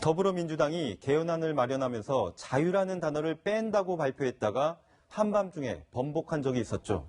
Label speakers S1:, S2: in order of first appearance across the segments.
S1: 더불어민주당이 개헌안을 마련하면서 자유라는 단어를 뺀다고 발표했다가 한밤중에 번복한 적이 있었죠.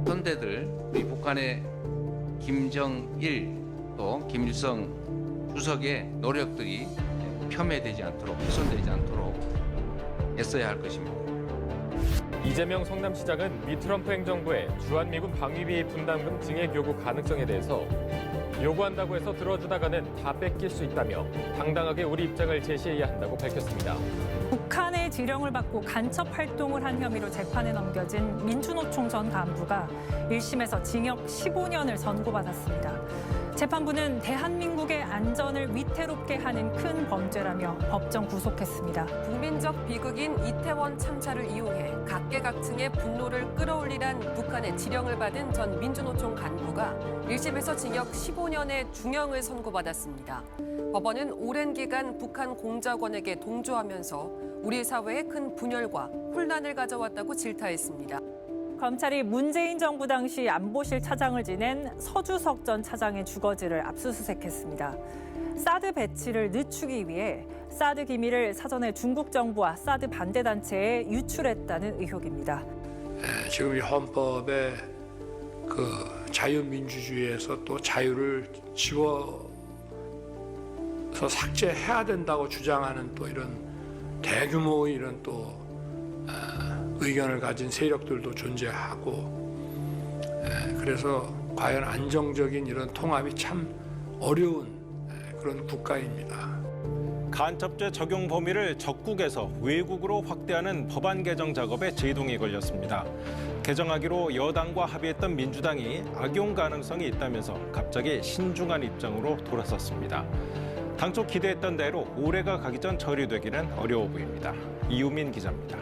S2: 선대들, 우리 북한의 김정일 또 김일성 주석의 노력들이 폄훼되지 않도록, 훼손되지 않도록 애써야 할 것입니다.
S3: 이재명 성남시장은 미 트럼프 행정부의 주한미군 방위비 분담금 증액 요구 가능성에 대해서 요구한다고 해서 들어주다가는 다 뺏길 수 있다며 당당하게 우리 입장을 제시해야 한다고 밝혔습니다.
S4: 북한의 지령을 받고 간첩 활동을 한 혐의로 재판에 넘겨진 민주노총 전 간부가 1심에서 징역 15년을 선고받았습니다. 재판부는 대한민국의 안전을 위태롭게 하는 큰 범죄라며 법정 구속했습니다.
S5: 국민적 비극인 이태원 참사를 이용해 각계각층의 분노를 끌어올리란 북한의 지령을 받은 전 민주노총 간부가 1심에서 징역 15년의 중형을 선고받았습니다. 법원은 오랜 기간 북한 공작원에게 동조하면서 우리 사회에 큰 분열과 혼란을 가져왔다고 질타했습니다.
S4: 검찰이 문재인 정부 당시 안보실 차장을 지낸 서주석 전 차장의 주거지를 압수수색했습니다. 사드 배치를 늦추기 위해 사드 기밀을 사전에 중국 정부와 사드 반대 단체에 유출했다는 의혹입니다.
S6: 지금 이 헌법에 그 자유민주주의에서 또 자유를 지워서 삭제해야 된다고 주장하는 또 이런 대규모의 이런 또 의견을 가진 세력들도 존재하고, 그래서 과연 안정적인 이런 통합이 참 어려운 그런 국가입니다.
S7: 간첩죄 적용 범위를 적국에서 외국으로 확대하는 법안 개정 작업에 제동이 걸렸습니다. 개정하기로 여당과 합의했던 민주당이 악용 가능성이 있다면서 갑자기 신중한 입장으로 돌아섰습니다. 당초 기대했던 대로 올해가 가기 전 처리되기는 어려워 보입니다. 이유민 기자입니다.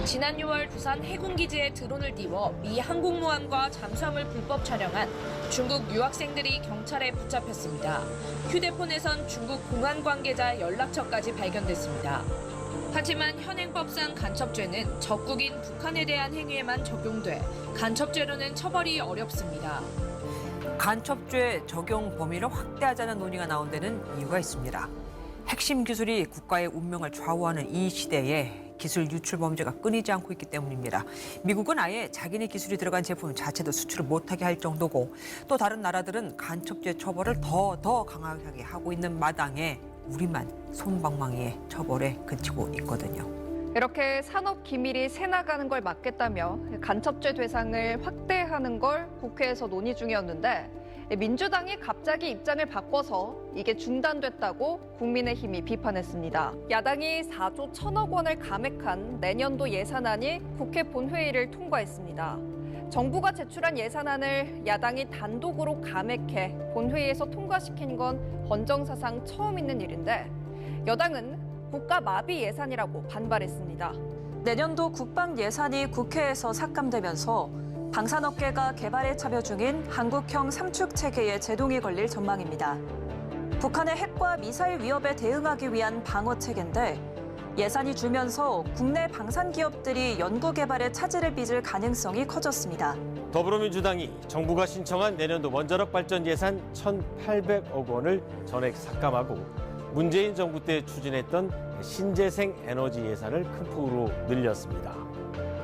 S8: 지난 6월 부산 해군기지에 드론을 띄워 미 항공모함과 잠수함을 불법 촬영한 중국 유학생들이 경찰에 붙잡혔습니다. 휴대폰에선 중국 공안 관계자 연락처까지 발견됐습니다. 하지만 현행법상 간첩죄는 적국인 북한에 대한 행위에만 적용돼 간첩죄로는 처벌이 어렵습니다.
S9: 간첩죄 적용 범위를 확대하자는 논의가 나온 데는 이유가 있습니다. 핵심 기술이 국가의 운명을 좌우하는 이 시대에 기술 유출 범죄가 끊이지 않고 있기 때문입니다. 미국은 아예 자기네 기술이 들어간 제품 자체도 수출을 못하게 할 정도고, 또 다른 나라들은 간첩죄 처벌을 더 강하게 하고 있는 마당에 우리만 솜방망이의 처벌에 그치고 있거든요.
S10: 이렇게 산업 기밀이 새나가는 걸 막겠다며 간첩죄 대상을 확대하는 걸 국회에서 논의 중이었는데, 민주당이 갑자기 입장을 바꿔서 이게 중단됐다고 국민의힘이 비판했습니다. 야당이 4조 1천억 원을 감액한 내년도 예산안이 국회 본회의를 통과했습니다. 정부가 제출한 예산안을 야당이 단독으로 감액해 본회의에서 통과시킨 건 헌정사상 처음 있는 일인데, 여당은 국가 마비 예산이라고 반발했습니다.
S11: 내년도 국방 예산이 국회에서 삭감되면서 방산업계가 개발에 참여 중인 한국형 삼축 체계에 제동이 걸릴 전망입니다. 북한의 핵과 미사일 위협에 대응하기 위한 방어 체계인데, 예산이 줄면서 국내 방산 기업들이 연구 개발에 차질을 빚을 가능성이 커졌습니다.
S12: 더불어민주당이 정부가 신청한 내년도 원자력 발전 예산 1,800억 원을 전액 삭감하고, 문재인 정부 때 추진했던 신재생 에너지 예산을 큰 폭으로 늘렸습니다.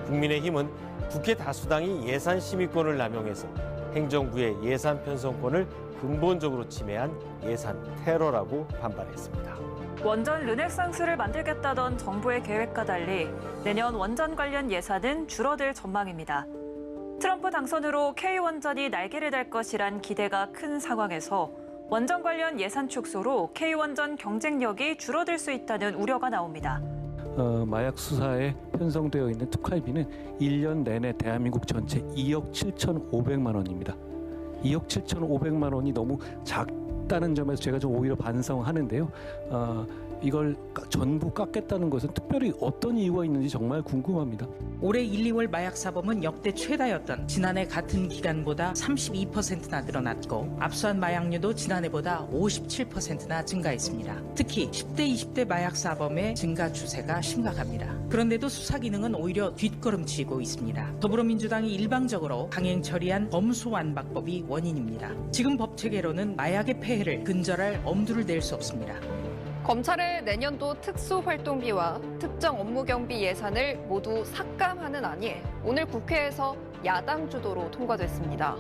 S12: 국민의힘은 국회 다수당이 예산 심의권을 남용해서 행정부의 예산 편성권을 근본적으로 침해한 예산 테러라고 반발했습니다.
S11: 원전 르네상스를 만들겠다던 정부의 계획과 달리 내년 원전 관련 예산은 줄어들 전망입니다. 트럼프 당선으로 K원전이 날개를 달 것이란 기대가 큰 상황에서 원전 관련 예산 축소로 K원전 경쟁력이 줄어들 수 있다는 우려가 나옵니다.
S13: 마약 수사에 편성되어 있는 특활비는 1년 내내 대한민국 전체 2억 7,500만 원입니다. 2억 7,500만 원이 너무 작다는 점에서 제가 좀 오히려 반성하는데요. 이걸 전부 깎겠다는 것은 특별히 어떤 이유가 있는지 정말 궁금합니다.
S14: 올해 1, 2월 마약 사범은 역대 최다였던 지난해 같은 기간보다 32%나 늘어났고 압수한 마약류도 지난해보다 57%나 증가했습니다. 특히 10대, 20대 마약 사범의 증가 추세가 심각합니다. 그런데도 수사 기능은 오히려 뒷걸음치고 있습니다. 더불어민주당이 일방적으로 강행 처리한 범소완박법이 원인입니다. 지금 법 체계로는 마약의 폐해를 근절할 엄두를 낼 수 없습니다.
S10: 검찰의 내년도 특수활동비와 특정 업무경비 예산을 모두 삭감하는 안이 오늘 국회에서 야당 주도로 통과됐습니다.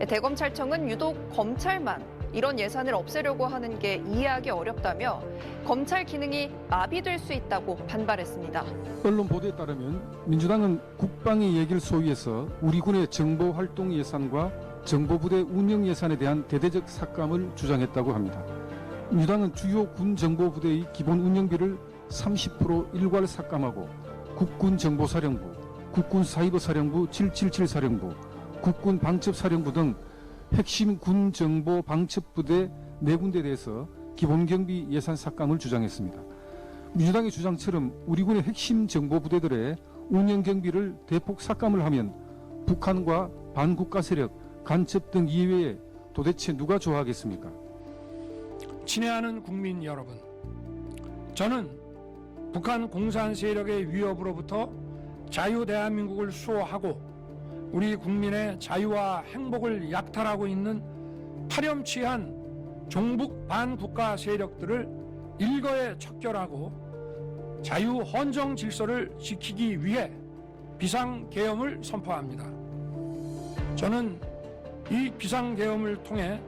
S10: 대검찰청은 유독 검찰만 이런 예산을 없애려고 하는 게 이해하기 어렵다며 검찰 기능이 마비될 수 있다고 반발했습니다.
S15: 언론 보도에 따르면 민주당은 국방의 얘기를 소위해서 우리 군의 정보활동 예산과 정보부대 운영 예산에 대한 대대적 삭감을 주장했다고 합니다. 민주당은 주요 군 정보부대의 기본 운영비를 30% 일괄 삭감하고 국군정보사령부, 국군사이버사령부 777사령부, 국군방첩사령부 등 핵심 군 정보 방첩부대 4군데에 대해서 기본경비 예산 삭감을 주장했습니다. 민주당의 주장처럼 우리 군의 핵심 정보부대들의 운영경비를 대폭 삭감을 하면 북한과 반국가 세력, 간첩 등 이외에 도대체 누가 좋아하겠습니까?
S6: 친애하는 국민 여러분, 저는 북한 공산 세력의 위협으로부터 자유 대한민국을 수호하고 우리 국민의 자유와 행복을 약탈하고 있는 파렴치한 종북 반국가 세력들을 일거에 척결하고 자유 헌정 질서를 지키기 위해 비상계엄을 선포합니다. 저는 이 비상계엄을 통해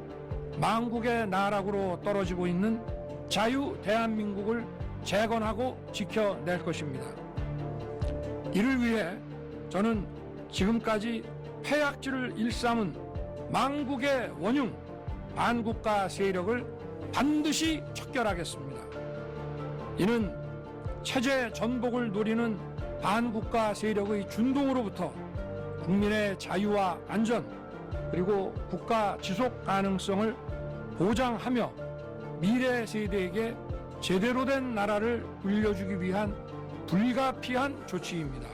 S6: 망국의 나락으로 떨어지고 있는 자유 대한민국을 재건하고 지켜낼 것입니다. 이를 위해 저는 지금까지 폐악질을 일삼은 망국의 원흉 반국가 세력을 반드시 척결하겠습니다. 이는 체제 전복을 노리는 반국가 세력의 준동으로부터 국민의 자유와 안전 그리고 국가 지속 가능성을 보장하며 미래 세대에게 제대로 된 나라를 물려주기 위한 불가피한 조치입니다.